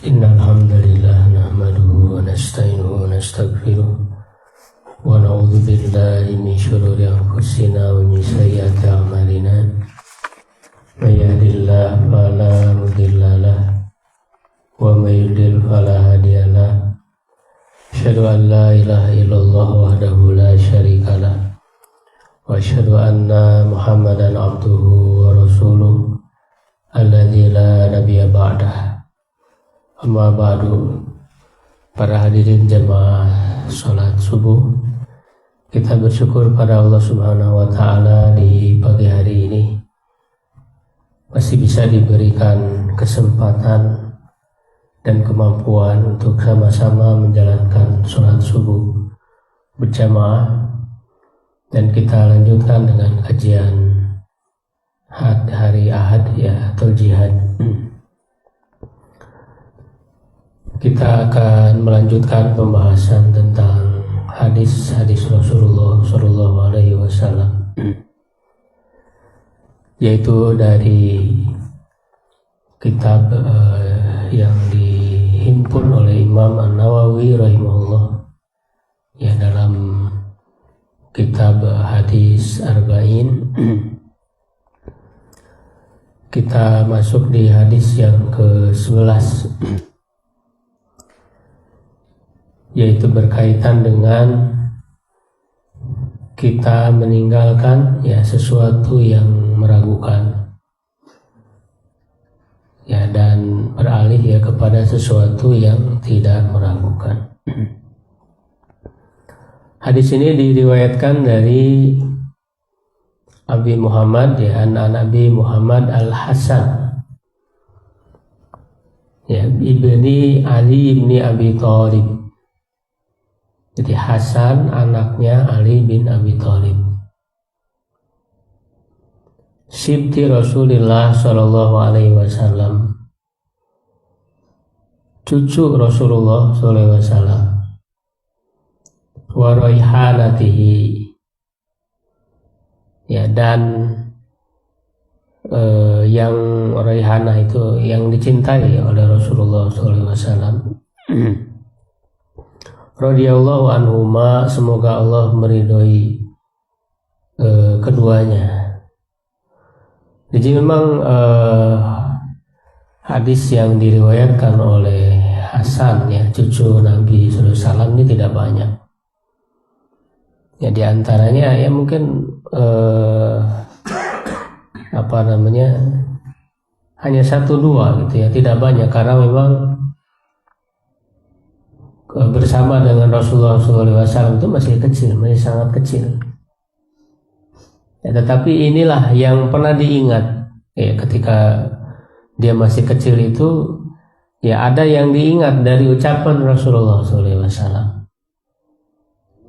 Innal hamdalillah nahmaduhu wa nasta'inuhu wa nastaghfiruh wa na'udzu billahi min shururi anfusina wa min sayyiati a'malina. May yahdihillahu fala mudilla lahu wa may yudlil fala hadiya lahu. Asyhadu an la ilaha illallah wahdahu la syarika lahu wa asyhadu anna Muhammadan abduhu wa rasuluh alladzi la nabiyya ba'dah. Amma ba'du. Para hadirin jamaah sholat subuh, kita bersyukur pada Allah Subhanahu wa Ta'ala di pagi hari ini masih bisa diberikan kesempatan dan kemampuan untuk sama-sama menjalankan sholat subuh berjamaah, dan kita lanjutkan dengan kajian hari Ahad atau jihad. Kita akan melanjutkan pembahasan tentang hadis-hadis Rasulullah Shallallahu Alaihi Wasallam, yaitu dari kitab yang dihimpun oleh Imam An-Nawawi rahimahullah, ya, dalam kitab hadis Arba'in. Kita masuk di hadis yang ke-11, yaitu berkaitan dengan kita meninggalkan sesuatu yang meragukan, dan beralih kepada sesuatu yang tidak meragukan. Hadis ini diriwayatkan dari Abi Muhammad, an Abi Muhammad Al-Hasan, ibni Ali ibni Abi Thalib. Jadi Hasan anaknya Ali bin Abi Thalib, sibti Rasulullah Shallallahu Alaihi Wasallam, cucu Rasulullah Shallallahu Alaihi Wasallam, wa raihanatihi, dan yang raihanah itu yang dicintai oleh Rasulullah Shallallahu Alaihi Wasallam. Radhiyallahu anhuma, semoga Allah meridhoi keduanya. Jadi memang hadis yang diriwayatkan oleh Hasan, cucu Nabi sallallahu alaihi wasallam, ini tidak banyak. Di antaranya mungkin hanya 1-2 gitu, tidak banyak, karena memang bersama dengan Rasulullah SAW itu masih kecil, masih sangat kecil. Tetapi inilah yang pernah diingat, ketika dia masih kecil itu, ada yang diingat dari ucapan Rasulullah SAW.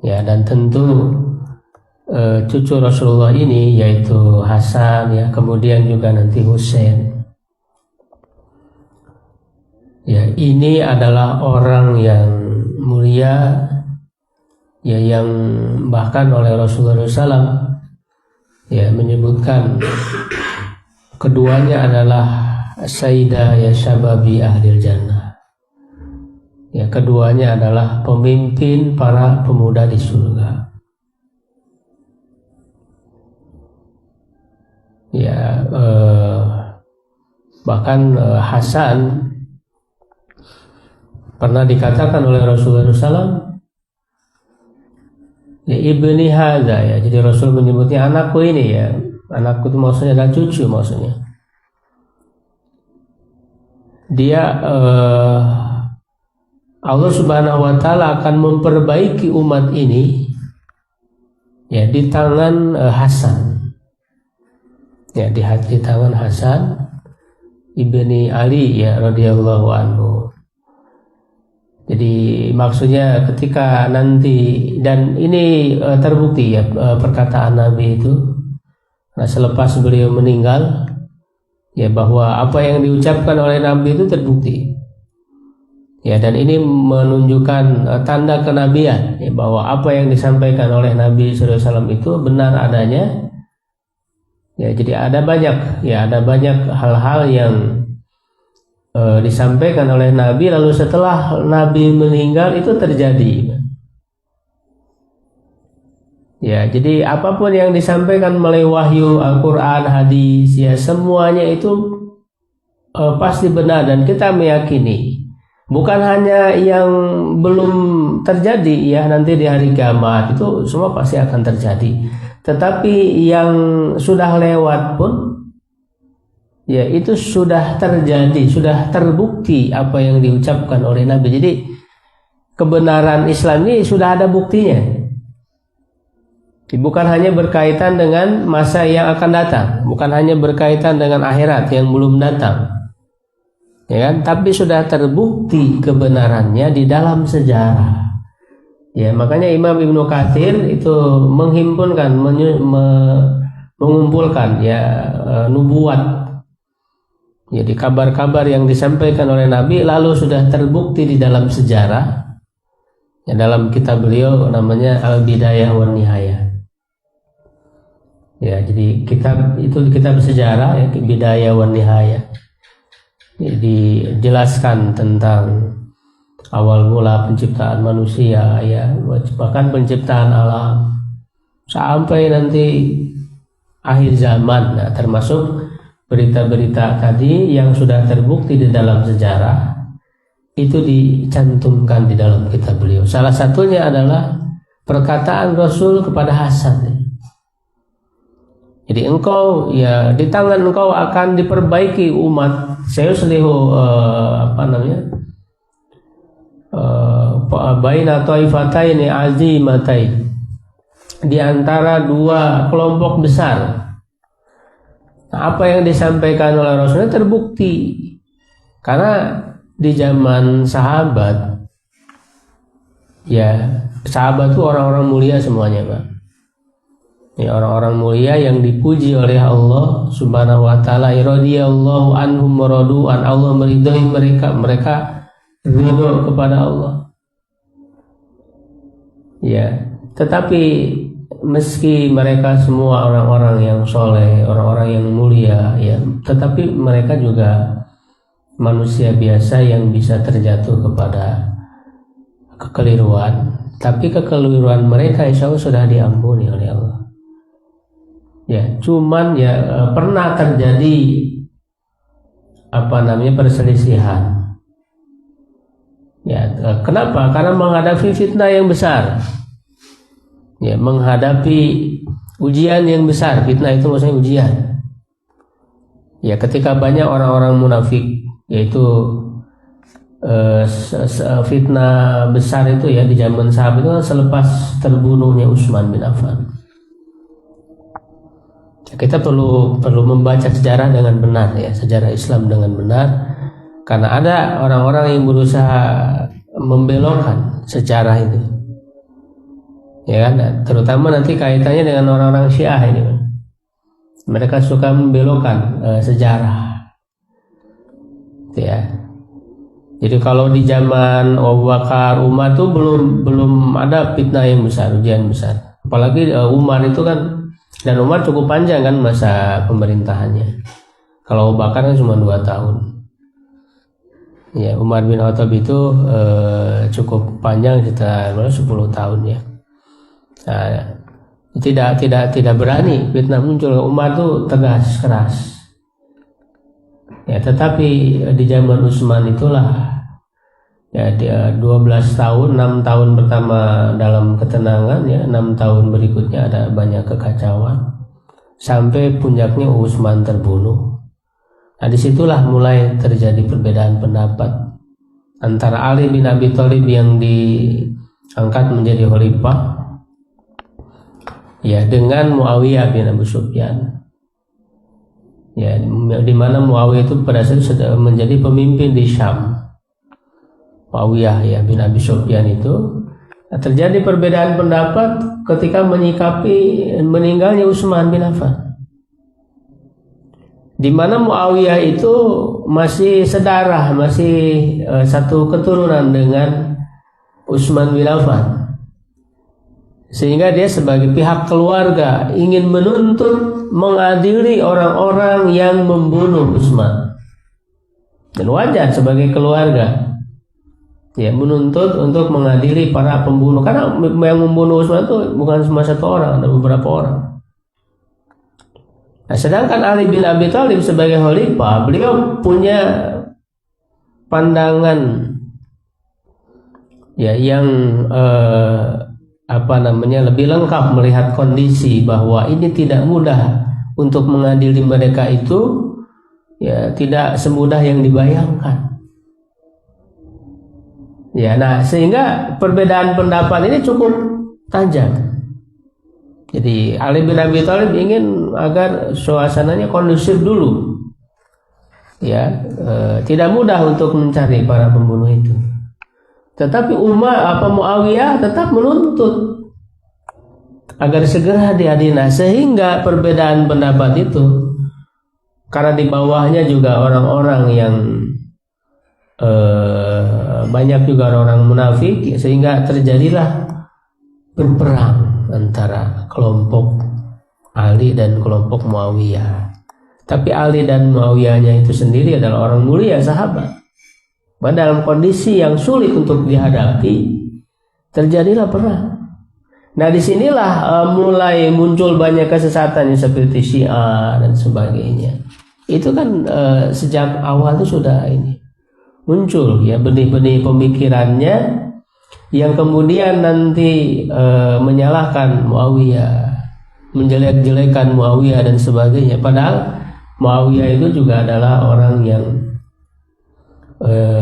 Dan tentu cucu Rasulullah ini yaitu Hasan, kemudian juga nanti Husain. Ini adalah orang yang mulia, yang bahkan oleh Rasulullah SAW menyebutkan keduanya adalah Sayyidah Syababi Ahlil Jannah. Keduanya adalah pemimpin para pemuda di surga. Bahkan Hasan pernah dikatakan oleh Rasulullah SAW, ibni hadza, jadi Rasul menyebutnya anakku ini, anakku itu maksudnya adalah cucu, maksudnya dia Allah Subhanahu wa Ta'ala akan memperbaiki umat ini di tangan Hasan, di tangan Hasan ibni Ali radhiyallahu anhu. Jadi maksudnya ketika nanti, dan ini terbukti perkataan Nabi itu selepas beliau meninggal, bahwa apa yang diucapkan oleh Nabi itu terbukti, dan ini menunjukkan tanda kenabian, bahwa apa yang disampaikan oleh Nabi SAW itu benar adanya. Jadi ada banyak hal-hal yang disampaikan oleh Nabi, lalu setelah Nabi meninggal itu terjadi. Ya, jadi apapun yang disampaikan melalui wahyu, Al-Quran, hadis, ya semuanya itu pasti benar dan kita meyakini. Bukan hanya yang belum terjadi ya nanti di hari kiamat, itu semua pasti akan terjadi. Tetapi yang sudah lewat pun ya itu sudah terjadi, sudah terbukti apa yang diucapkan oleh Nabi. Jadi kebenaran Islam ini sudah ada buktinya. Bukan hanya berkaitan dengan masa yang akan datang, bukan hanya berkaitan dengan akhirat yang belum datang, ya kan? Tapi sudah terbukti kebenarannya di dalam sejarah. Ya, makanya Imam Ibnu Katsir itu menghimpunkan, mengumpulkan ya nubuat. Jadi kabar-kabar yang disampaikan oleh Nabi lalu sudah terbukti di dalam sejarah. Ya, dalam kitab beliau namanya Al-Bidayah wan Nihayah. Ya, jadi kitab itu kitab sejarah ya, Bidayah wan Nihayah. Jadi dijelaskan tentang awal mula penciptaan manusia ya, bahkan penciptaan alam sampai nanti akhir zaman. Nah, termasuk berita-berita tadi yang sudah terbukti di dalam sejarah itu dicantumkan di dalam kitab beliau. Salah satunya adalah perkataan Rasul kepada Hasan. Jadi engkau ya di tangan engkau akan diperbaiki umat. Saya selihu baina taifataini azimatai, di antara dua kelompok besar. Nah, apa yang disampaikan oleh Rasulnya terbukti karena di zaman sahabat ya, sahabat itu orang-orang mulia semuanya, Pak. Ya, orang-orang mulia yang dipuji oleh Allah Subhanahu wa taala. Radhiyallahu anhum wa radu an, Allah meridhai mereka, mereka ridho kepada Allah. Ya, tetapi meski mereka semua orang-orang yang soleh, orang-orang yang mulia ya, tetapi mereka juga manusia biasa yang bisa terjatuh kepada kekeliruan. Tapi kekeliruan mereka insya Allah sudah diampuni oleh Allah. Ya, cuman ya pernah terjadi perselisihan. Ya, kenapa? Karena menghadapi fitnah yang besar. Ya, menghadapi ujian yang besar. Fitnah itu maksudnya ujian. Ya, ketika banyak orang-orang munafik, yaitu fitnah besar itu ya di zaman sahabat itu selepas terbunuhnya Utsman bin Affan. Kita perlu membaca sejarah dengan benar ya, sejarah Islam dengan benar, karena ada orang-orang yang berusaha membelokkan sejarah itu, ya kan? Terutama nanti kaitannya dengan orang-orang Syiah ini, mereka suka membelokkan sejarah, ya. Jadi kalau di zaman Abu Bakar, Umar tuh belum ada fitnah yang besar, ujian besar, apalagi Umar itu kan. Dan Umar cukup panjang kan masa pemerintahannya. Kalau Abu Bakar kan cuma 2 tahun. Ya, Umar bin Khattab itu cukup panjang, sekitar 10 tahun ya. Nah, tidak berani fitnah muncul. Umar tuh tegas, keras. Ya, tetapi di zaman Utsman itulah ya, dia 12 tahun, 6 tahun pertama dalam ketenangan ya, 6 tahun berikutnya ada banyak kekacauan sampai puncaknya Utsman terbunuh. Nah, disitulah mulai terjadi perbedaan pendapat antara Ali bin Abi Thalib yang diangkat menjadi khalifah ya dengan Muawiyah bin Abu Sufyan. Ya, di mana Muawiyah itu pada saat itu sudah menjadi pemimpin di Syam. Muawiyah ya bin Abi Sufyan itu terjadi perbedaan pendapat ketika menyikapi meninggalnya Utsman bin Affan. Di mana Muawiyah itu masih sedarah, masih satu keturunan dengan Utsman bin Affan. Sehingga dia sebagai pihak keluarga ingin menuntut mengadili orang-orang yang membunuh Utsman. dan wajar sebagai keluarga ya menuntut untuk mengadili para pembunuh, karena yang membunuh Utsman itu bukan cuma satu orang, ada beberapa orang. Nah, sedangkan Ali bin Abi Thalib sebagai khalifah, beliau punya pandangan ya yang lebih lengkap melihat kondisi bahwa ini tidak mudah untuk mengadili mereka itu, ya tidak semudah yang dibayangkan. Ya, nah sehingga perbedaan pendapat ini cukup tajam. Jadi Ali bin Abi Thalib ingin agar suasananya kondusif dulu. Ya, tidak mudah untuk mencari para pembunuh itu. Tetapi Muawiyah tetap menuntut agar segera diadili, sehingga perbedaan pendapat itu karena di bawahnya juga orang-orang yang banyak juga orang munafik, sehingga terjadilah berperang antara kelompok Ali dan kelompok Muawiyah. Tapi Ali dan Muawiyahnya itu sendiri adalah orang mulia, sahabat. Dalam kondisi yang sulit untuk dihadapi, terjadilah perang. Nah, disinilah mulai muncul banyak kesesatan seperti Syiah dan sebagainya. Itu kan sejak awal itu sudah muncul ya benih-benih pemikirannya yang kemudian nanti menyalahkan Muawiyah, menjelek-jelekan Muawiyah dan sebagainya. Padahal Muawiyah itu juga adalah orang yang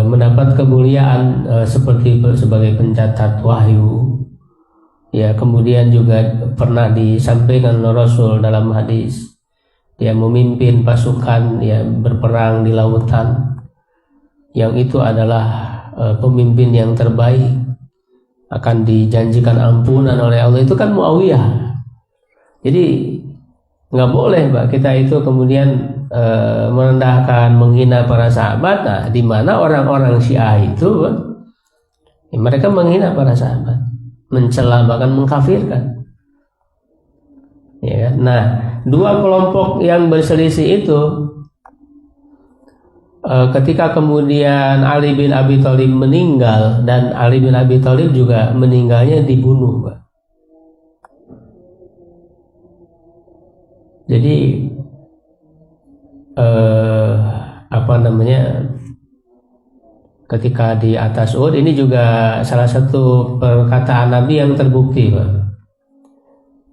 mendapat kemuliaan sebagai pencatat wahyu. Ya, kemudian juga pernah disampaikan oleh Rasul dalam hadis, dia memimpin pasukan ya berperang di lautan, yang itu adalah pemimpin yang terbaik, akan dijanjikan ampunan oleh Allah. Itu kan Muawiyah. Jadi nggak boleh kita itu kemudian merendahkan, menghina para sahabat. Nah, di mana orang-orang Syiah itu mereka menghina para sahabat, mencela, bahkan mengkafirkan. Ya, nah, dua kelompok yang berselisih itu ketika kemudian Ali bin Abi Thalib meninggal, dan Ali bin Abi Thalib juga meninggalnya dibunuh, Pak. Jadi ketika di atas Uhud, ini juga salah satu perkataan Nabi yang terbukti, Pak.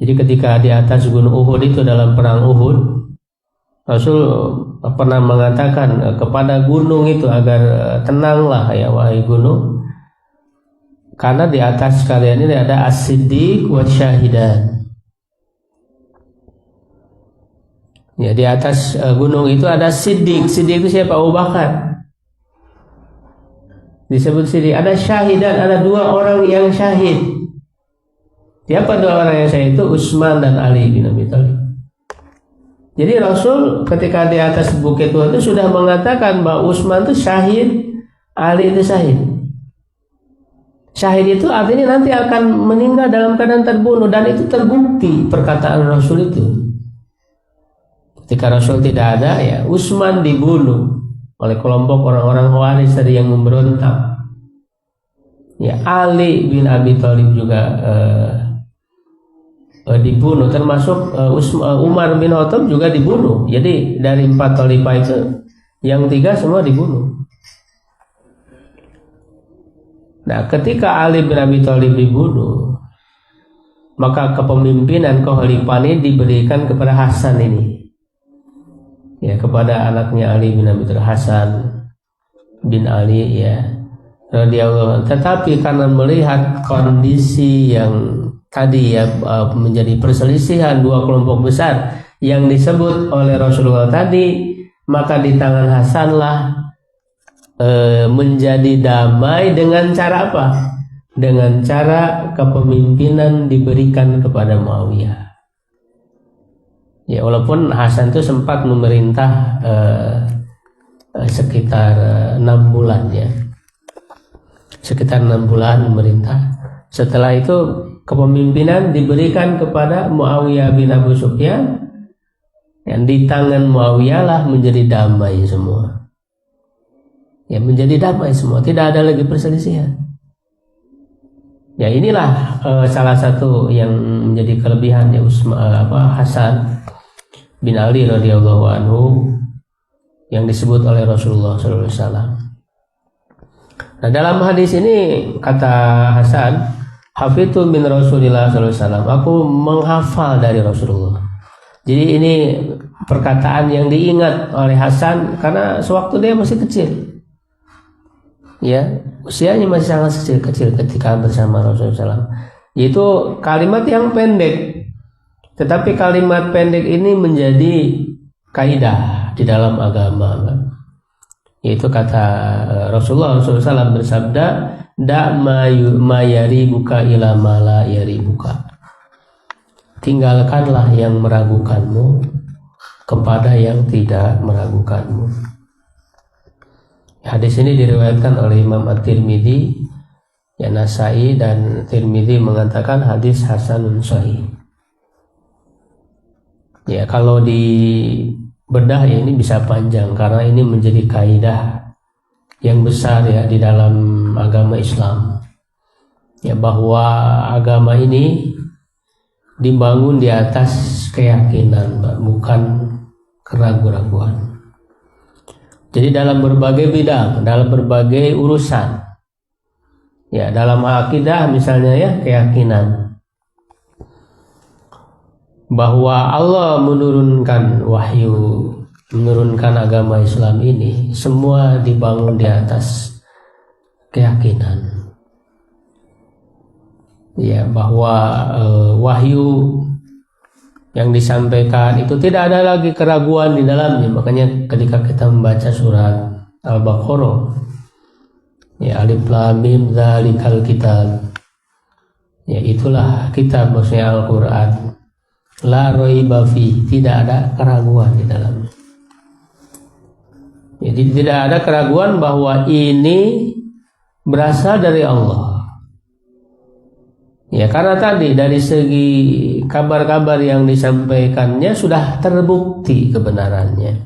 Jadi ketika di atas gunung Uhud itu dalam perang Uhud, Rasul pernah mengatakan kepada gunung itu agar tenanglah ya wahai gunung, karena di atas kalian ini ada as-siddiq wa syahidan. Ya, di atas gunung itu ada siddiq. Siddiq itu siapa? Abu Bakar. Disebut siddiq. Ada syahidan, ada dua orang yang syahid. Siapa dua orang yang syahid itu? Utsman dan Ali bin Abi Thalib. Jadi Rasul ketika di atas bukit Uhud itu sudah mengatakan bahwa Utsman itu syahid, Ali itu syahid. Syahid itu artinya nanti akan meninggal dalam keadaan terbunuh, dan itu terbukti perkataan Rasul itu. Ketika Rasul tidak ada, ya Utsman dibunuh oleh kelompok orang-orang Khawarij tadi yang memberontak. Ya, Ali bin Abi Thalib juga dibunuh, termasuk Umar bin Khattab juga dibunuh. Jadi dari 4 khalifah itu yang 3 semua dibunuh. Nah, ketika Ali bin Abi Thalib dibunuh, maka kepemimpinan kekhalifahan ini diberikan kepada Hasan ini. Ya, kepada anaknya Ali bin Abi Thalib, Hasan bin Ali ya radhiyallahu. Tetapi karena melihat kondisi yang tadi ya menjadi perselisihan dua kelompok besar yang disebut oleh Rasulullah tadi, maka di tangan Hasanlah menjadi damai dengan cara apa? Dengan cara kepemimpinan diberikan kepada Muawiyah. Ya, walaupun Hasan itu sempat memerintah sekitar 6 bulan ya, sekitar 6 bulan memerintah. Setelah itu kepemimpinan diberikan kepada Muawiyah bin Abu Sufyan, yang di tangan Muawiyah lah menjadi damai semua. Ya, menjadi damai semua, tidak ada lagi perselisihan. Ya, inilah salah satu yang menjadi kelebihan ya Hasan bin Ali radhiyallahu anhu yang disebut oleh Rasulullah SAW. Nah, dalam hadis ini kata Hasan, hafidhu min Rasulillah SAW, aku menghafal dari Rasulullah. Jadi ini perkataan yang diingat oleh Hasan karena sewaktu dia masih kecil. Ya, usianya masih sangat kecil ketika bersama Rasulullah SAW. Yaitu kalimat yang pendek. Tetapi kalimat pendek ini menjadi kaidah di dalam agama. Yaitu kata Rasulullah SAW bersabda, da ma yaribuka ila ma la yaribuka. Tinggalkanlah yang meragukanmu kepada yang tidak meragukanmu. Hadis ini diriwayatkan oleh Imam At-Tirmidzi, ya, Nasai dan Tirmidzi mengatakan hadis hasanun sahih. Ya, kalau di bedah ya ini bisa panjang karena ini menjadi kaidah yang besar ya di dalam agama Islam. Ya, bahwa agama ini dibangun di atas keyakinan, bukan keraguan-raguan. Jadi dalam berbagai bidang, dalam berbagai urusan. Ya, dalam akidah misalnya ya, keyakinan bahwa Allah menurunkan wahyu, menurunkan agama Islam ini, semua dibangun di atas keyakinan. Ya, bahwa wahyu yang disampaikan itu tidak ada lagi keraguan di dalamnya. Makanya ketika kita membaca surat Al-Baqarah, ya, alif lam mim dzalikal kitab, ya, itulah kitab, maksudnya Al-Quran. La raiba fi, tidak ada keraguan di dalamnya. Jadi tidak ada keraguan bahwa ini berasal dari Allah. Ya, karena tadi dari segi kabar-kabar yang disampaikannya sudah terbukti kebenarannya.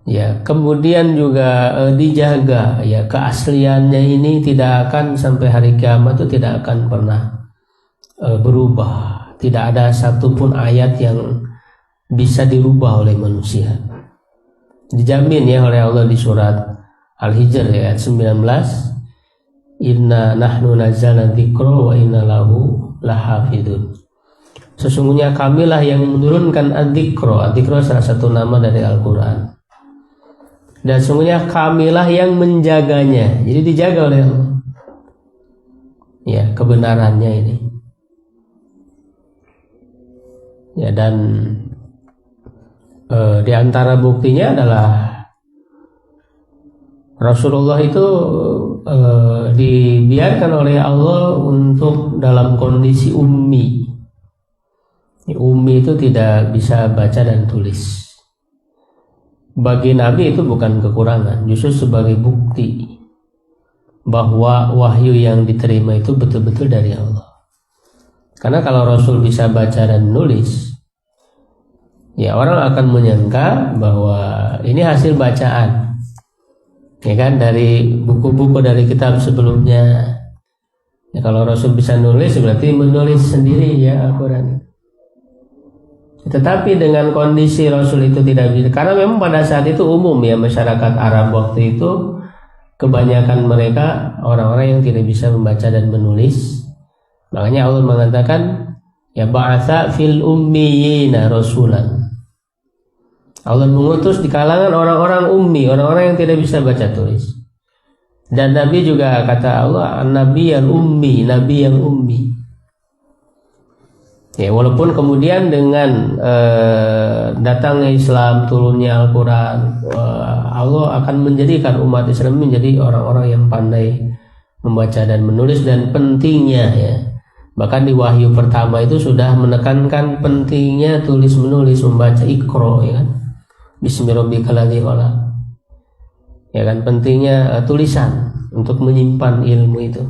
Ya, kemudian juga dijaga ya keasliannya ini, tidak akan sampai hari kiamat itu tidak akan pernah berubah. Tidak ada satupun ayat yang bisa dirubah oleh manusia. Dijamin ya oleh Allah di surat Al-Hijr ayat 19, inna nahnu nazzalna dzikra wa inna lahu lahafidun. Sesungguhnya kamilah yang menurunkan adzikra. Adzikra salah satu nama dari Al-Quran. Dan sesungguhnya kamilah yang menjaganya. Jadi dijaga oleh Allah, ya, kebenarannya ini. Ya, dan di antara buktinya adalah Rasulullah itu dibiarkan oleh Allah untuk dalam kondisi ummi. Ummi itu tidak bisa baca dan tulis. Bagi Nabi itu bukan kekurangan, justru sebagai bukti bahwa wahyu yang diterima itu betul-betul dari Allah. Karena kalau Rasul bisa baca dan nulis, ya, orang akan menyangka bahwa ini hasil bacaan, ya kan, dari buku-buku dari kitab sebelumnya. Ya, kalau Rasul bisa nulis berarti menulis sendiri ya Al-Quran. Tetapi dengan kondisi Rasul itu tidak bisa, karena memang pada saat itu umum ya, masyarakat Arab waktu itu kebanyakan mereka orang-orang yang tidak bisa membaca dan menulis. Makanya Allah mengatakan, ya, ba'atsa fil ummiyina rasulan. Allah mengutus di kalangan orang-orang ummi, orang-orang yang tidak bisa baca tulis. Dan Nabi juga kata Allah, Nabi yang ummi, Nabi yang ummi. Ya, walaupun kemudian dengan datangnya Islam, turunnya Al-Quran, Allah akan menjadikan umat Islam menjadi orang-orang yang pandai membaca dan menulis, dan pentingnya ya. Bahkan di wahyu pertama itu sudah menekankan pentingnya tulis menulis, membaca, Iqra, ya kan, Bismillahirrahmanirrahim, ya kan, pentingnya tulisan untuk menyimpan ilmu itu.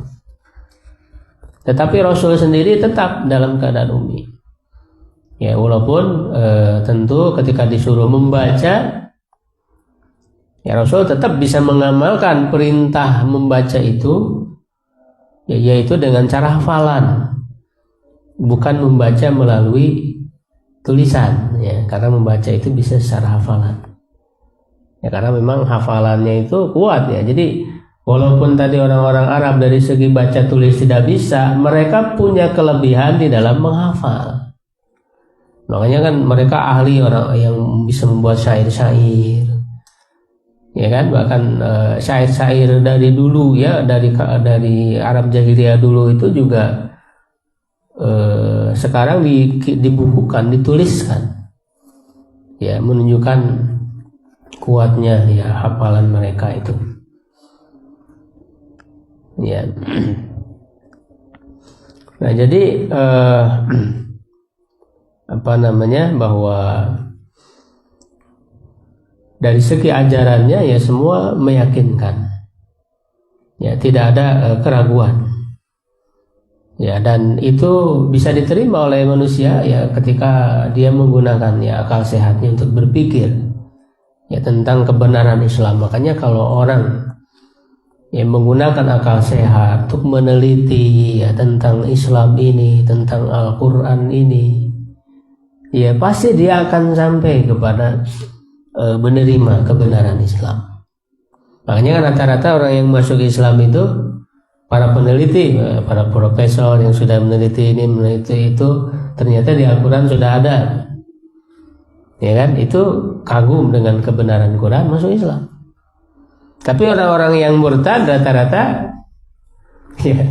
Tetapi Rasul sendiri tetap dalam keadaan ummi. Ya, walaupun tentu ketika disuruh membaca, Ya, Rasul tetap bisa mengamalkan perintah membaca itu, yaitu dengan cara hafalan, bukan membaca melalui tulisan, ya, karena membaca itu bisa secara hafalan. Ya, karena memang hafalannya itu kuat, ya. Jadi walaupun tadi orang-orang Arab dari segi baca tulis tidak bisa, mereka punya kelebihan di dalam menghafal. Makanya kan mereka ahli, orang yang bisa membuat syair-syair, ya kan, bahkan syair-syair dari dulu, ya, dari Arab jahiliyah dulu itu juga sekarang dibukukan, dituliskan, ya, menunjukkan kuatnya, ya, hafalan mereka itu, ya. Nah, jadi bahwa dari segi ajarannya, ya, semua meyakinkan, ya, tidak ada keraguan, ya, dan itu bisa diterima oleh manusia, ya, ketika dia menggunakan, ya, akal sehatnya untuk berpikir, ya, tentang kebenaran Islam. Makanya kalau orang yang menggunakan akal sehat untuk meneliti, ya, tentang Islam ini, tentang Al-Quran ini, ya, pasti dia akan sampai kepada menerima kebenaran Islam. Makanya kan rata-rata orang yang masuk Islam itu para peneliti, para profesor yang sudah meneliti ini, meneliti itu, ternyata di Al-Quran sudah ada, ya kan, itu kagum dengan kebenaran Quran, masuk Islam. Tapi orang-orang yang murtad rata-rata, ya,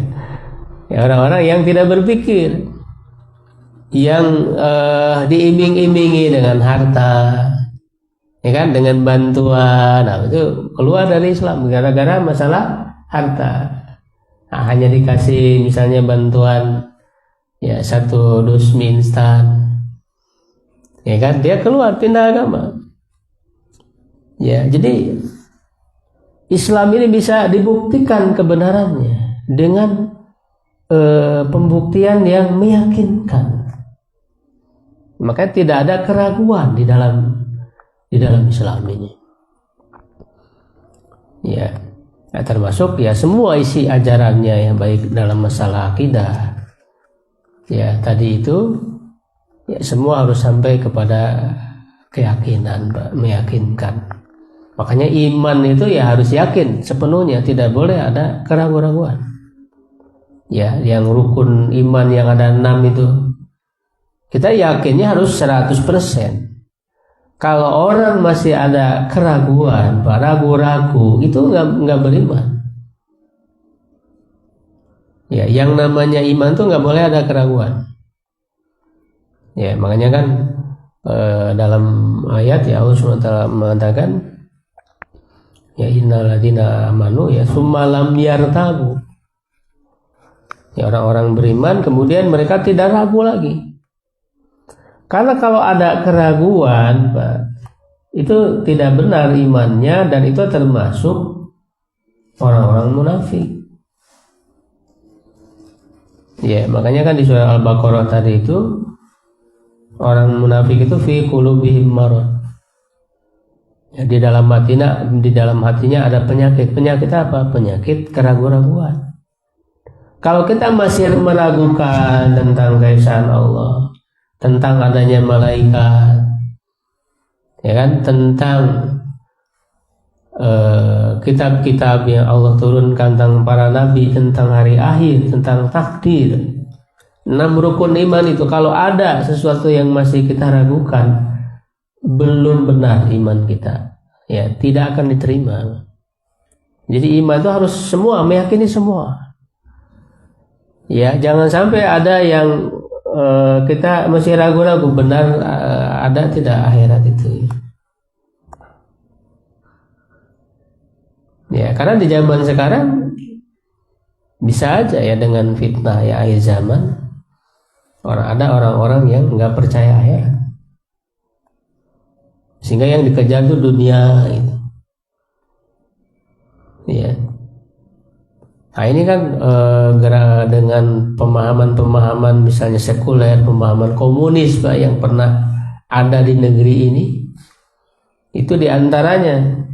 orang-orang yang tidak berpikir, yang diiming-imingi dengan harta, ya kan, dengan bantuan, nah, itu keluar dari Islam gara-gara masalah harta. Nah, hanya dikasih misalnya bantuan, ya, 1 dus mie instan, ya kan, dia keluar, pindah agama. Ya, jadi Islam ini bisa dibuktikan kebenarannya dengan pembuktian yang meyakinkan. Maka tidak ada keraguan di dalam Islam ini. Ya, termasuk, ya, semua isi ajarannya yang baik dalam masalah akidah. Ya, tadi itu, ya, semua harus sampai kepada keyakinan, meyakinkan. Makanya iman itu, ya, harus yakin sepenuhnya, tidak boleh ada keraguan-keraguan. Ya, yang rukun iman yang ada 6 itu, kita yakinnya harus 100%. Kalau orang masih ada keraguan, ragu-ragu, itu nggak beriman. Ya, yang namanya iman tuh nggak boleh ada keraguan. Ya, makanya kan dalam ayat, ya, Allah SWT mengatakan, ya, innal ladzina amanu, ya, summa lam yartabu. Ya, orang-orang beriman kemudian mereka tidak ragu lagi. Karena kalau ada keraguan, Pak, itu tidak benar imannya, dan itu termasuk orang-orang munafik. Ya, makanya kan di surah Al-Baqarah tadi itu, orang munafik itu fi qulubihim marad. Ya, di dalam hatinya ada penyakit. Penyakit apa? Penyakit keraguan-raguan. Kalau kita masih meragukan tentang keesaan Allah, tentang adanya malaikat, ya kan, tentang kitab-kitab yang Allah turunkan, tentang para nabi, tentang hari akhir, tentang takdir, 6 rukun iman itu, kalau ada sesuatu yang masih kita ragukan, belum benar iman kita, ya, tidak akan diterima. Jadi iman itu harus semua, meyakini semua. Ya, jangan sampai ada yang kita masih ragu-ragu benar ada tidak akhirat itu. Ya, karena di zaman sekarang bisa aja, ya, dengan fitnah, ya, akhir zaman, ada orang-orang yang nggak percaya akhirat, sehingga yang dikejar itu dunia, gitu. Ya. Nah, ini kan dengan pemahaman-pemahaman misalnya sekuler, pemahaman komunis, Pak, yang pernah ada di negeri ini, itu diantaranya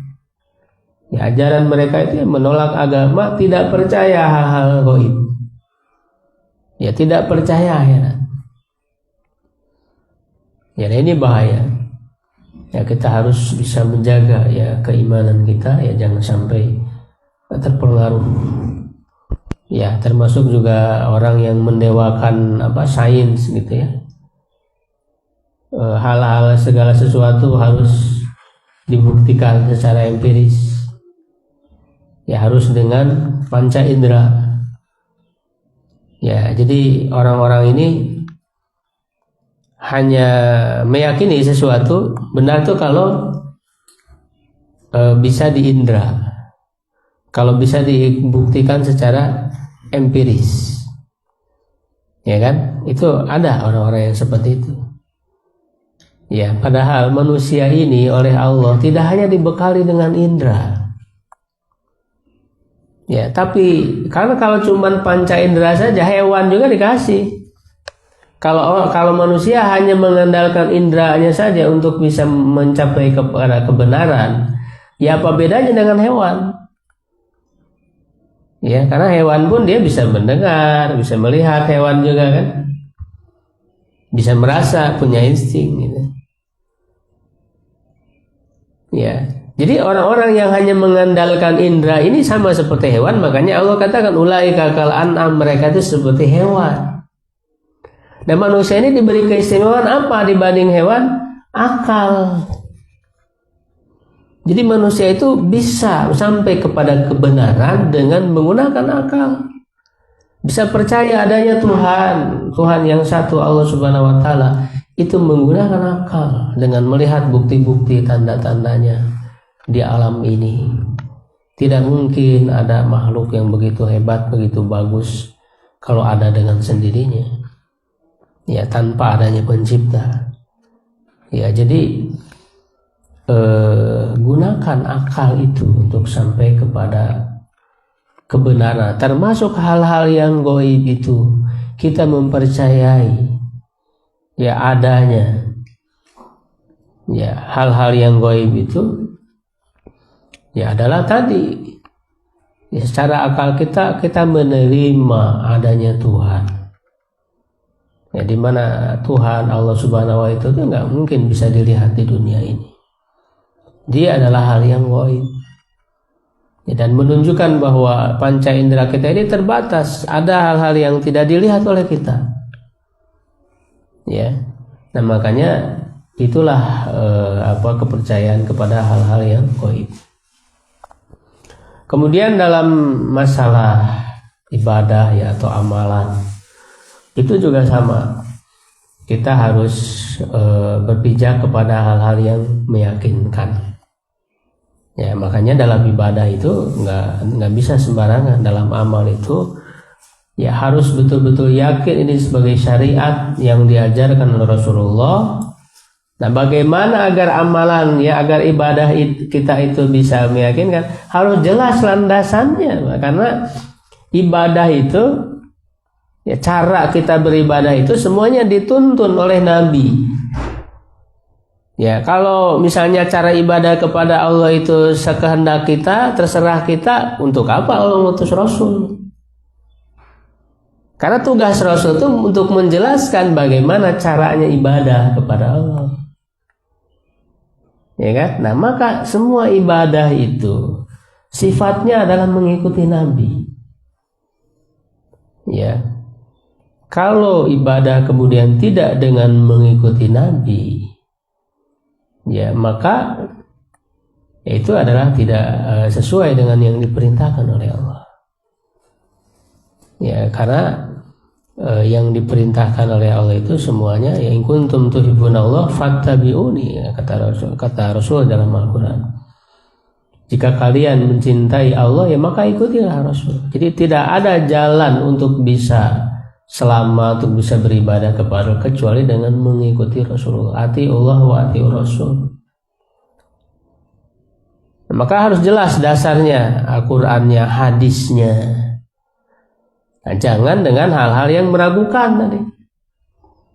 Ya, ajaran mereka itu menolak agama, tidak percaya hal-hal gaib. Ya, tidak percaya akhirat. Ya, ini bahaya. Ya, kita harus bisa menjaga ya keimanan kita, ya jangan sampai terpengaruh. Ya, termasuk juga orang yang mendewakan sains gitu ya. Hal-hal segala sesuatu harus dibuktikan secara empiris. Ya, harus dengan panca indera. Ya, jadi orang-orang ini hanya meyakini sesuatu benar tuh kalau bisa diindra, kalau bisa dibuktikan secara empiris, ya kan? Itu ada orang-orang yang seperti itu. Ya, padahal manusia ini oleh Allah tidak hanya dibekali dengan indra. Ya, tapi karena kalau cuman panca indera saja, hewan juga dikasih. Kalau manusia hanya mengandalkan indranya saja untuk bisa mencapai kepada kebenaran, ya apa bedanya dengan hewan? Ya, karena hewan pun dia bisa mendengar, bisa melihat, hewan juga kan, bisa merasa, punya insting gitu. Ya, jadi orang-orang yang hanya mengandalkan indera ini sama seperti hewan, makanya Allah katakan ulaika kal an'am, mereka itu seperti hewan. Dan manusia ini diberi keistimewaan apa dibanding hewan? Akal. Jadi manusia itu bisa sampai kepada kebenaran dengan menggunakan akal. Bisa percaya adanya Tuhan yang satu, Allah Subhanahu wa taala, itu menggunakan akal dengan melihat bukti-bukti tanda-tandanya di alam ini. Tidak mungkin ada makhluk yang begitu hebat, begitu bagus kalau ada dengan sendirinya. Ya, tanpa adanya pencipta. Ya, jadi gunakan akal itu untuk sampai kepada kebenaran. Termasuk hal-hal yang gaib itu kita mempercayai ya adanya. Ya, hal-hal yang gaib itu ya adalah tadi ya, secara akal kita menerima adanya Tuhan. Ya, di mana Tuhan Allah Subhanahu wa taala itu nggak mungkin bisa dilihat di dunia ini. Dia adalah hal yang gaib. Ya, dan menunjukkan bahwa panca indera kita ini terbatas. Ada hal-hal yang tidak dilihat oleh kita. Ya, nah makanya itulah kepercayaan kepada hal-hal yang gaib. Kemudian dalam masalah ibadah ya atau amalan, itu juga sama. Kita harus berpijak kepada hal-hal yang meyakinkan. Ya, makanya dalam ibadah itu nggak bisa sembarangan. Dalam amal itu ya harus betul-betul yakin ini sebagai syariat yang diajarkan oleh Rasulullah. Nah, bagaimana agar amalan ya agar ibadah kita itu bisa meyakinkan, harus jelas landasannya. Karena ibadah itu ya, cara kita beribadah itu semuanya dituntun oleh Nabi. Ya, kalau misalnya cara ibadah kepada Allah itu sekehendak kita, terserah kita, untuk apa Allah mengutus Rasul? Karena tugas Rasul itu untuk menjelaskan bagaimana caranya ibadah kepada Allah. Ya kan? Nah, maka semua ibadah itu sifatnya adalah mengikuti Nabi. Ya. Kalau ibadah kemudian tidak dengan mengikuti Nabi, ya maka itu adalah tidak sesuai dengan yang diperintahkan oleh Allah. Ya, karena yang diperintahkan oleh Allah itu semuanya ya in kuntum tuhibbunallah fattabi'uni, ya, kata Rasul dalam Al-Qur'an. Jika kalian mencintai Allah ya maka ikutilah Rasul. Jadi tidak ada jalan untuk bisa selamat, untuk bisa beribadah kepada kecuali dengan mengikuti Rasulullah. Atiullah wa atiur Rasul. Maka harus jelas dasarnya, Al-Qur'annya, hadisnya. Nah, jangan dengan hal-hal yang meragukan tadi.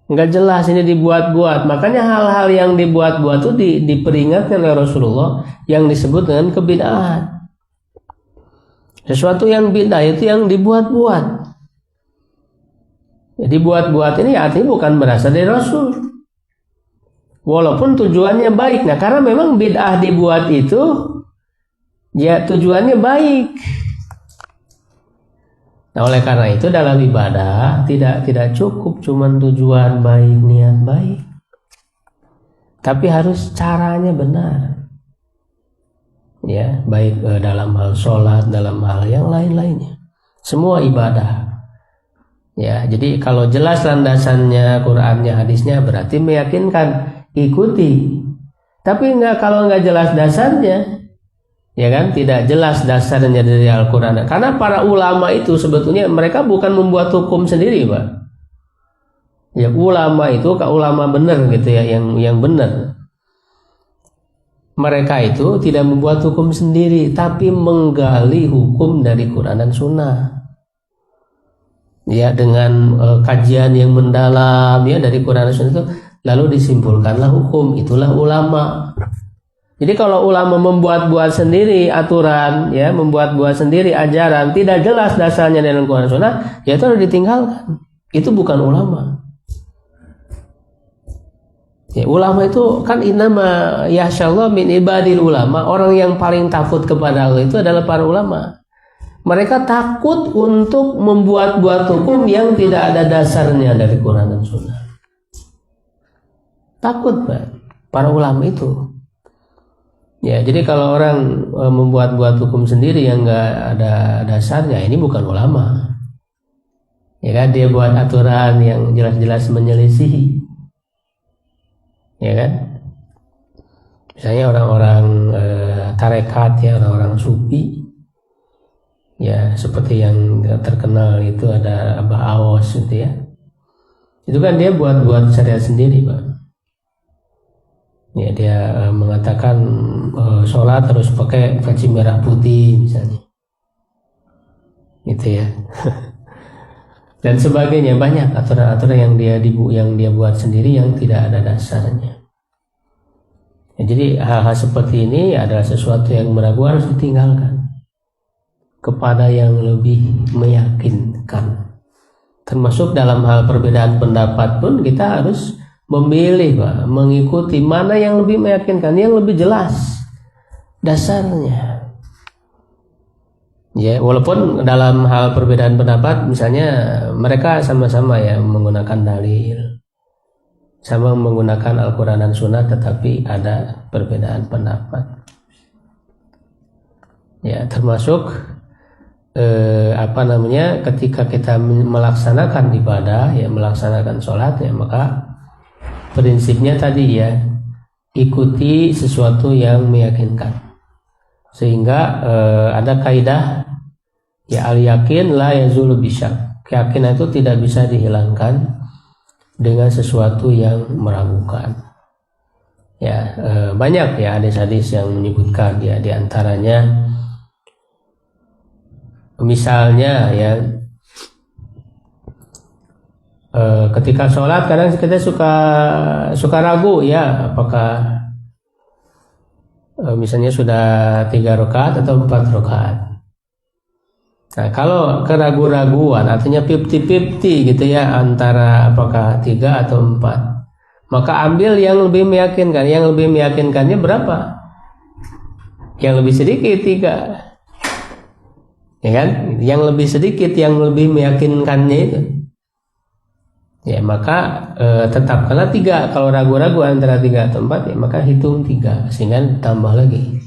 Enggak jelas, ini dibuat-buat. Makanya hal-hal yang dibuat-buat itu diperingatkan oleh Rasulullah yang disebut dengan kebid'ahan. Sesuatu yang bid'ah itu yang dibuat-buat. Jadi buat-buat ini artinya bukan berasal dari Rasul. Walaupun tujuannya baik. Nah, karena memang bid'ah dibuat itu ya tujuannya baik. Nah, oleh karena itu dalam ibadah tidak cukup cuman tujuan baik, niat baik. Tapi harus caranya benar. Ya, baik dalam hal sholat, dalam hal yang lain-lainnya. Semua ibadah. Ya, jadi kalau jelas landasannya, Qur'annya, hadisnya, berarti meyakinkan, ikuti. Tapi kalau nggak jelas dasarnya, ya kan, tidak jelas dasarnya dari Al-Qur'an. Karena para ulama itu sebetulnya mereka bukan membuat hukum sendiri, Pak. Ya, ulama itu ulama benar gitu ya, yang benar. Mereka itu tidak membuat hukum sendiri, tapi menggali hukum dari Quran dan Sunnah. Ya, dengan kajian yang mendalam ya dari Quran dan Sunnah itu, lalu disimpulkanlah hukum. Itulah ulama. Jadi kalau ulama membuat-buat sendiri aturan, ya, membuat-buat sendiri ajaran, tidak jelas dasarnya dalam Quran dan Sunnah, ya itu harus ditinggalkan. Itu bukan ulama. Ya, ulama itu kan innama yasyallah min ibadil ulama. Orang yang paling takut kepada Allah itu adalah para ulama. Mereka takut untuk membuat-buat hukum yang tidak ada dasarnya dari Quran dan Sunnah. Takut, Pak, para ulama itu. Ya, jadi kalau orang membuat-buat hukum sendiri yang nggak ada dasarnya, ini bukan ulama. Ya kan, dia buat aturan yang jelas-jelas menyelisihi. Ya kan, misalnya orang-orang tarekat ya, orang-orang sufi ya, seperti yang terkenal itu ada Abah Awas gitu ya, itu kan dia buat syariat sendiri, Pak. Ya, dia mengatakan sholat harus pakai peci merah putih misalnya gitu ya. Dan sebagainya, banyak aturan-aturan yang dia buat sendiri yang tidak ada dasarnya. Ya, jadi hal-hal seperti ini adalah sesuatu yang meragukan, harus ditinggalkan kepada yang lebih meyakinkan. Termasuk dalam hal perbedaan pendapat pun kita harus memilih, Pak, mengikuti mana yang lebih meyakinkan, yang lebih jelas dasarnya. Ya, walaupun dalam hal perbedaan pendapat, misalnya mereka sama-sama ya menggunakan dalil, sama menggunakan Al-Quran dan Sunnah, tetapi ada perbedaan pendapat. Ya, termasuk ketika kita melaksanakan ibadah, ya melaksanakan sholat, ya maka prinsipnya tadi ya, ikuti sesuatu yang meyakinkan. Sehingga ada kaidah ya, al-yakin la yazulu bisyak. Keyakinan itu tidak bisa dihilangkan dengan sesuatu yang meragukan. Ya, banyak ya hadis-hadis yang menyebutkan ya, diantaranya misalnya ya, ketika sholat kadang kita suka ragu ya, apakah misalnya sudah 3 rakaat atau 4 rakaat. Nah, kalau keraguan-raguan artinya 50-50 gitu ya, antara apakah 3 atau 4, maka ambil yang lebih meyakinkan. Yang lebih meyakinkannya berapa? Yang lebih sedikit 3, ya kan? Yang lebih sedikit, yang lebih meyakinkannya itu, ya maka tetapkanlah 3. Kalau ragu-ragu antara 3 atau 4, ya maka hitung 3, sehingga tambah lagi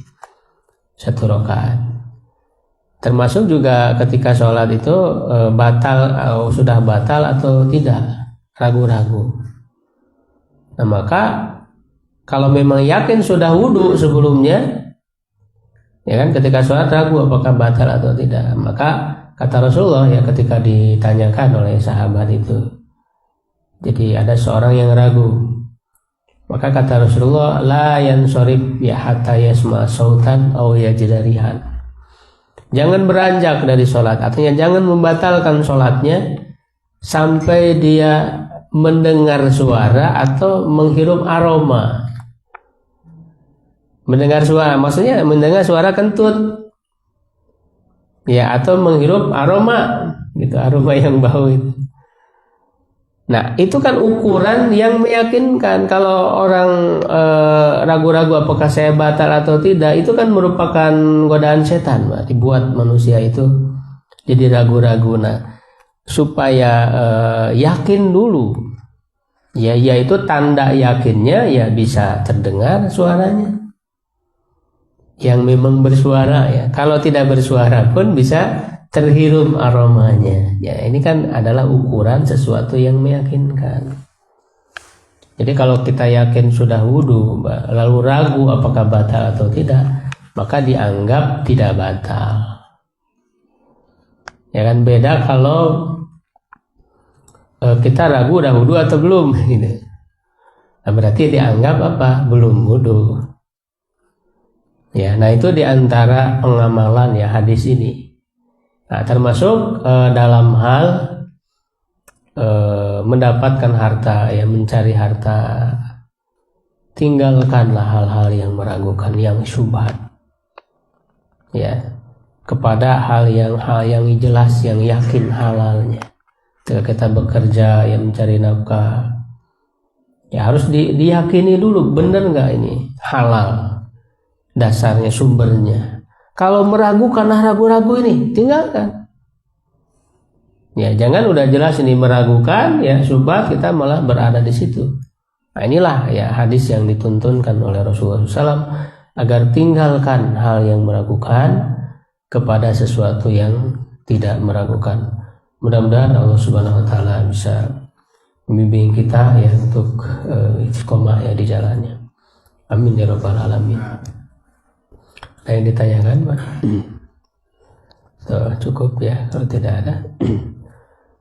1 rakaat. Termasuk juga ketika sholat itu sudah batal atau tidak, ragu-ragu. Nah, maka kalau memang yakin sudah wudhu sebelumnya, ya kan, ketika sholat ragu apakah batal atau tidak, maka kata Rasulullah ya, ketika ditanyakan oleh sahabat itu, jadi ada seorang yang ragu, maka kata Rasulullah, la yansorib ya hatta yasma sautan aw yajida rihan. Jangan beranjak dari sholat, artinya jangan membatalkan sholatnya sampai dia mendengar suara atau menghirup aroma. Mendengar suara, maksudnya mendengar suara kentut. Ya, atau menghirup aroma gitu, aroma yang bau itu. Nah, itu kan ukuran yang meyakinkan. Kalau orang ragu-ragu apakah saya batal atau tidak, itu kan merupakan godaan setan, Pak. Dibuat manusia itu jadi ragu-ragu. Nah, supaya yakin dulu. Ya, yaitu tanda yakinnya ya bisa terdengar suaranya. Yang memang bersuara ya. Kalau tidak bersuara pun bisa terhirup aromanya. Ya, ini kan adalah ukuran sesuatu yang meyakinkan. Jadi kalau kita yakin sudah wudu, lalu ragu apakah batal atau tidak, maka dianggap tidak batal. Ya kan, beda kalau kita ragu udah wudu atau belum gitu. Nah, berarti dianggap apa? Belum wudu. Ya, nah itu diantara pengamalan ya hadis ini. Nah, termasuk dalam hal mendapatkan harta, ya mencari harta, tinggalkanlah hal-hal yang meragukan, yang syubhat, ya, kepada hal yang jelas, yang yakin halalnya. Ketika kita bekerja, ya mencari nafkah, ya harus diyakini dulu benar nggak ini halal. Dasarnya, sumbernya. Kalau meragukan, ragu-ragu ini tinggalkan. Ya, jangan udah jelas ini meragukan, ya subhat kita malah berada di situ. Nah, inilah ya hadis yang dituntunkan oleh Rasulullah SAW agar tinggalkan hal yang meragukan kepada sesuatu yang tidak meragukan. Mudah-mudahan Allah Subhanahu Wa Taala bisa membimbing kita ya untuk istiqomah ya di jalannya. Amin ya rabbal alamin. Ada yang ditanyakan, Pak? So, cukup ya kalau tidak ada.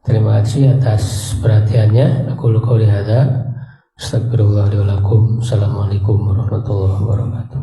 Terima kasih atas perhatiannya. Aku qouli hadza, astagfirullah li wa lakum. Assalamualaikum warahmatullahi wabarakatuh.